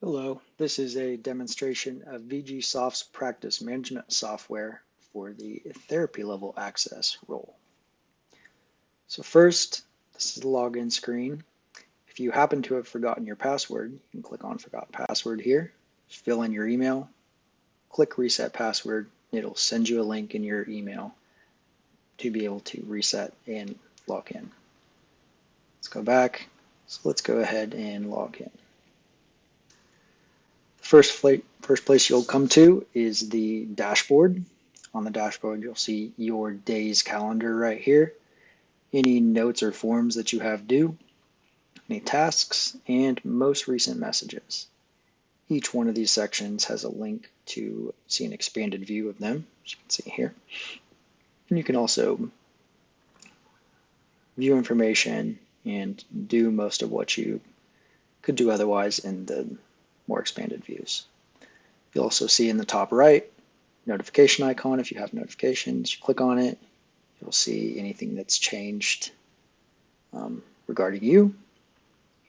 Hello, this is a demonstration of VGSoft's practice management software for the therapy level access role. So first, this is the login screen. If you happen to have forgotten your password, you can click on Forgot Password here, fill in your email, click Reset Password, it'll send you a link in your email to be able to reset and log in. Let's go back, so let's go ahead and log in. First place you'll come to is the dashboard. On the dashboard, you'll see your day's calendar right here, any notes or forms that you have due, any tasks, and most recent messages. Each one of these sections has a link to see an expanded view of them, as you can see here. And you can also view information and do most of what you could do otherwise in the more expanded views. You'll also see in the top right, notification icon. If you have notifications, you click on it, you'll see anything that's changed regarding you.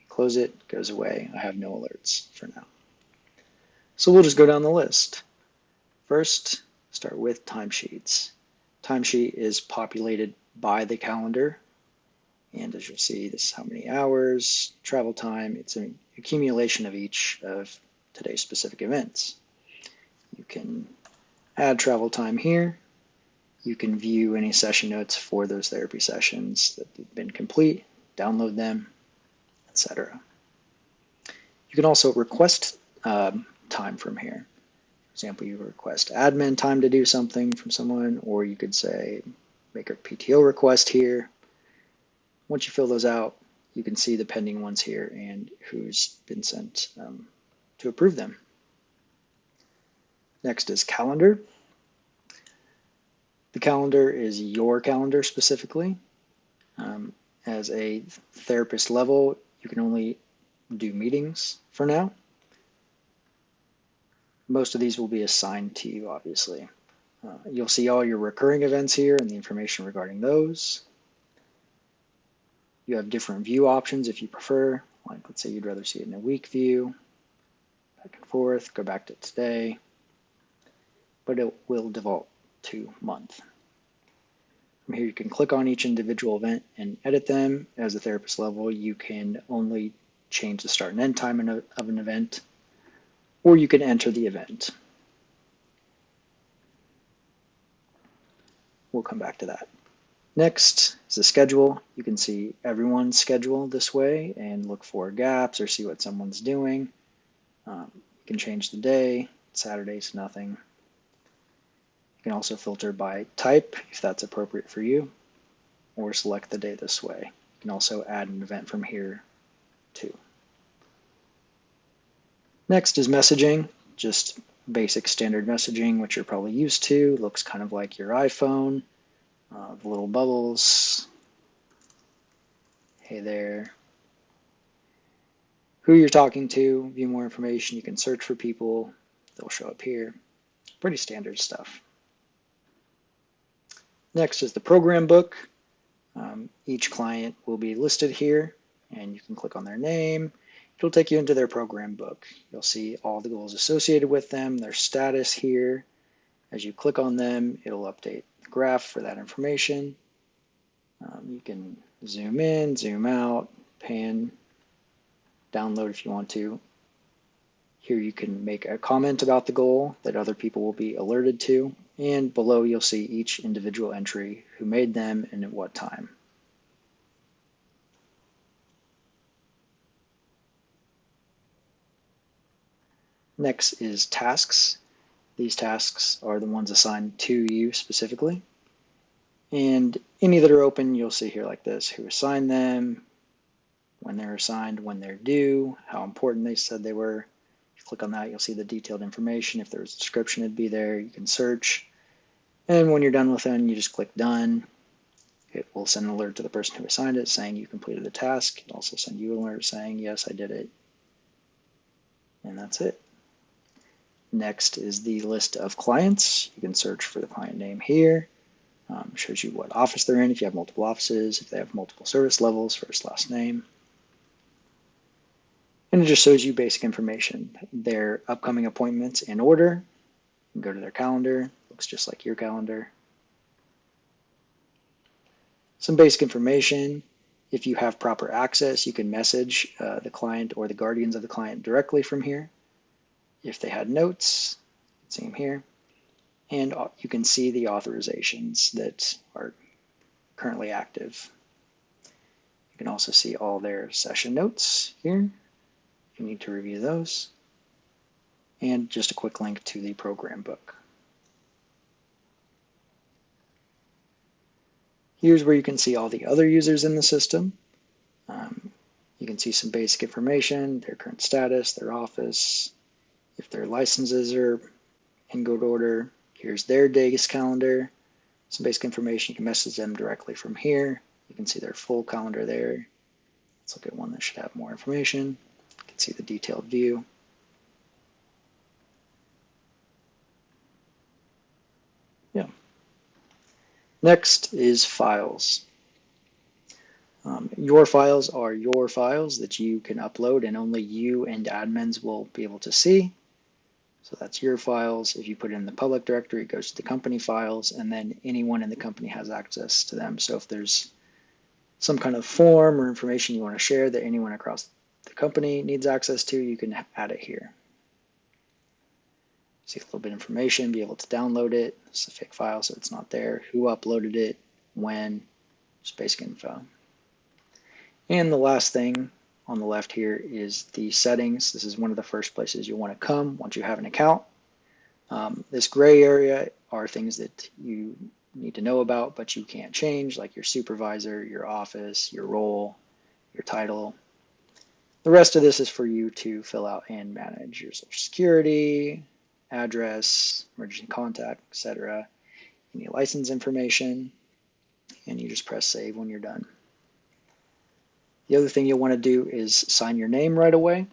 Close it, goes away. I have no alerts for now. So we'll just go down the list. First, start with timesheets. Timesheet is populated by the calendar. And as you'll see, this is how many hours, travel time. It's an accumulation of each of today's specific events. You can add travel time here. You can view any session notes for those therapy sessions that have been complete, download them, etc. You can also request time from here. For example, you request admin time to do something from someone, or you could say, make a PTO request here. Once you fill those out, you can see the pending ones here and who's been sent to approve them. Next is calendar. The calendar is your calendar specifically. As a therapist level, you can only do meetings for now. Most of these will be assigned to you, obviously. You'll see all your recurring events here and the information regarding those. You have different view options if you prefer. Like, let's say you'd rather see it in a week view, back and forth, go back to today, but it will default to month. From here, you can click on each individual event and edit them. As a therapist level, you can only change the start and end time of an event, or you can enter the event. We'll come back to that. Next is the schedule. You can see everyone's schedule this way and look for gaps or see what someone's doing. You can change the day. Saturday's nothing. You can also filter by type if that's appropriate for you, or select the day this way. You can also add an event from here too. Next is messaging, just basic standard messaging, which you're probably used to. Looks kind of like your iPhone. The little bubbles. Hey there. Who you're talking to, view more information. You can search for people. They'll show up here. Pretty standard stuff. Next is the program book. Each client will be listed here, and you can click on their name. It'll take you into their program book. You'll see all the goals associated with them, their status here. As you click on them, it'll update the graph for that information. You can zoom in, zoom out, pan, download if you want to. Here you can make a comment about the goal that other people will be alerted to, and below you'll see each individual entry, who made them and at what time. Next is tasks. These tasks are the ones assigned to you specifically. And any that are open, you'll see here like this, who assigned them, when they're assigned, when they're due, how important they said they were. If you click on that, you'll see the detailed information. If there's a description, it'd be there. You can search. And when you're done with them, you just click done. It will send an alert to the person who assigned it saying you completed the task. It'll also send you an alert saying, yes, I did it. And that's it. Next is the list of clients. You can search for the client name here. Shows you what office they're in, if you have multiple offices, if they have multiple service levels, first, last name. And it just shows you basic information, their upcoming appointments in order. You can go to their calendar, looks just like your calendar. Some basic information. If you have proper access, you can message the client or the guardians of the client directly from here. If they had notes, same here. And you can see the authorizations that are currently active. You can also see all their session notes here if you need to review those. And just a quick link to the program book. Here's where you can see all the other users in the system. You can see some basic information, their current status, their office, if their licenses are in good order. Here's their days calendar, some basic information. You can message them directly from here. You can see their full calendar there. Let's look at one that should have more information. You can see the detailed view. Yeah. Next is files. Your files are your files that you can upload and only you and admins will be able to see. So that's your files. If you put it in the public directory, it goes to the company files, and then anyone in the company has access to them. So if there's some kind of form or information you want to share that anyone across the company needs access to, you can add it here. See a little bit of information, be able to download it. It's a fake file, so it's not there. Who uploaded it, when, just basic info. And the last thing on the left here is the settings. This is one of the first places you'll want to come once you have an account. This gray area are things that you need to know about, but you can't change, like your supervisor, your office, your role, your title. The rest of this is for you to fill out and manage your social security, address, emergency contact, etc. Any license information, and you just press save when you're done. The other thing you'll want to do is sign your name right away,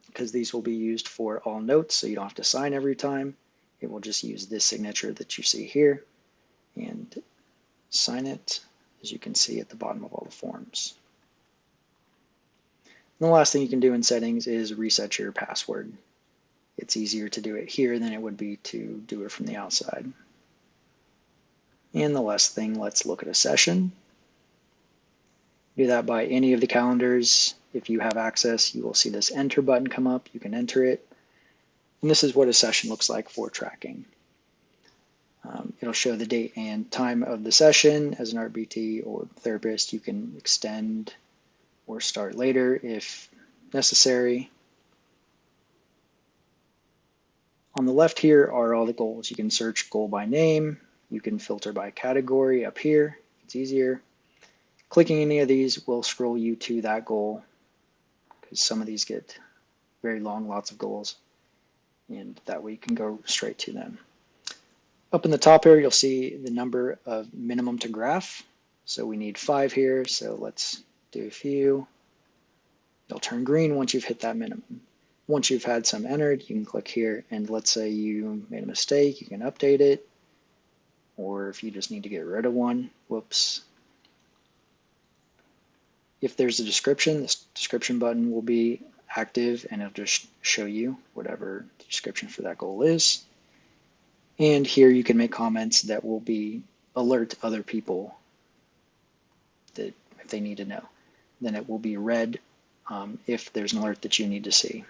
because these will be used for all notes, so you don't have to sign every time. It will just use this signature that you see here and sign it, as you can see at the bottom of all the forms. And the last thing you can do in settings is reset your password. It's easier to do it here than it would be to do it from the outside. And the last thing, let's look at a session. Do that by any of the calendars. If you have access, you will see this enter button come up. You can enter it. And this is what a session looks like for tracking. It'll show the date and time of the session. As an RBT or therapist, you can extend or start later if necessary. On the left here are all the goals. You can search goal by name. You can filter by category up here. It's easier. Clicking any of these will scroll you to that goal, because some of these get very long, lots of goals, and that way you can go straight to them. Up in the top here, you'll see the number of minimum to graph. So we need 5 here, so let's do a few. They'll turn green once you've hit that minimum. Once you've had some entered, you can click here, and let's say you made a mistake, you can update it, or if you just need to get rid of one, whoops. If there's a description, this description button will be active, and it'll just show you whatever the description for that goal is. And here you can make comments that will be alert other people that if they need to know. Then it will be read if there's an alert that you need to see.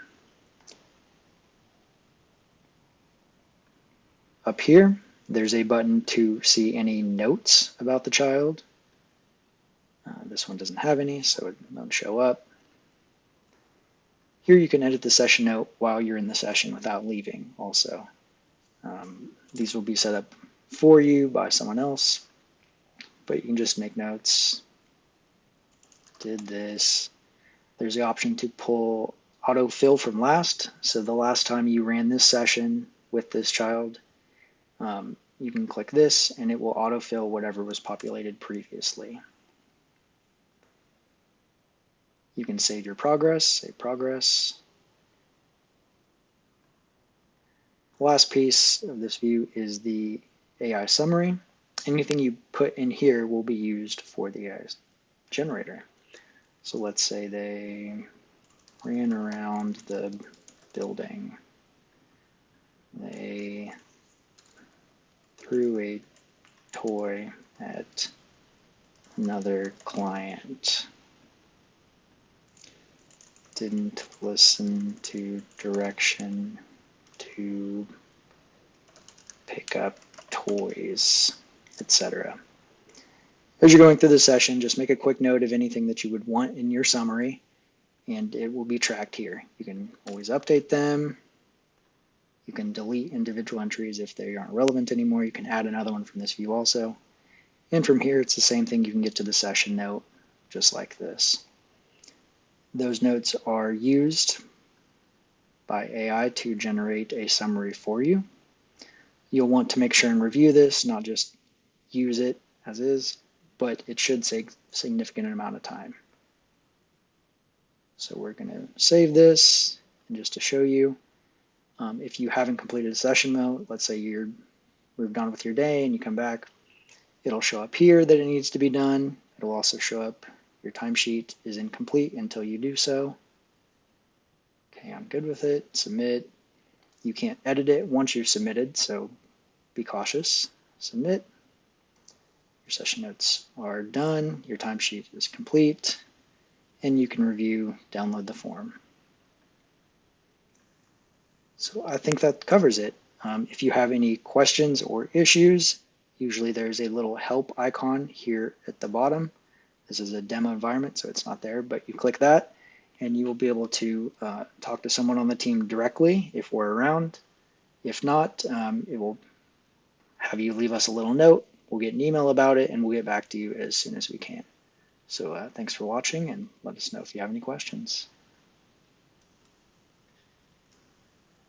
Up here, there's a button to see any notes about the child. This one doesn't have any, so it won't show up. Here you can edit the session note while you're in the session without leaving also. These will be set up for you by someone else, but you can just make notes. Did this. There's the option to pull autofill from last. So the last time you ran this session with this child, you can click this and it will autofill whatever was populated previously. You can save your progress, save progress. The last piece of this view is the AI summary. Anything you put in here will be used for the AI generator. So let's say they ran around the building. They threw a toy at another client. Didn't listen to direction to pick up toys, etc. As you're going through the session, just make a quick note of anything that you would want in your summary, and it will be tracked here. You can always update them. You can delete individual entries if they aren't relevant anymore. You can add another one from this view also. And from here, it's the same thing. You can get to the session note just like this. Those notes are used by AI to generate a summary for you. You'll want to make sure and review this, not just use it as is, but it should take a significant amount of time. So we're going to save this, and just to show you, if you haven't completed a session though, let's say you're moved on with your day and you come back, it'll show up here that it needs to be done. It'll also show up your timesheet is incomplete until you do so. Okay, I'm good with it. Submit. You can't edit it once you've submitted, so be cautious. Submit. Your session notes are done. Your timesheet is complete, and you can review, download the form. So I think that covers it. If you have any questions or issues, usually there's a little help icon here at the bottom. This is a demo environment, so it's not there, but you click that and you will be able to talk to someone on the team directly if we're around. If not, it will have you leave us a little note. We'll get an email about it and we'll get back to you as soon as we can. So thanks for watching, and let us know if you have any questions.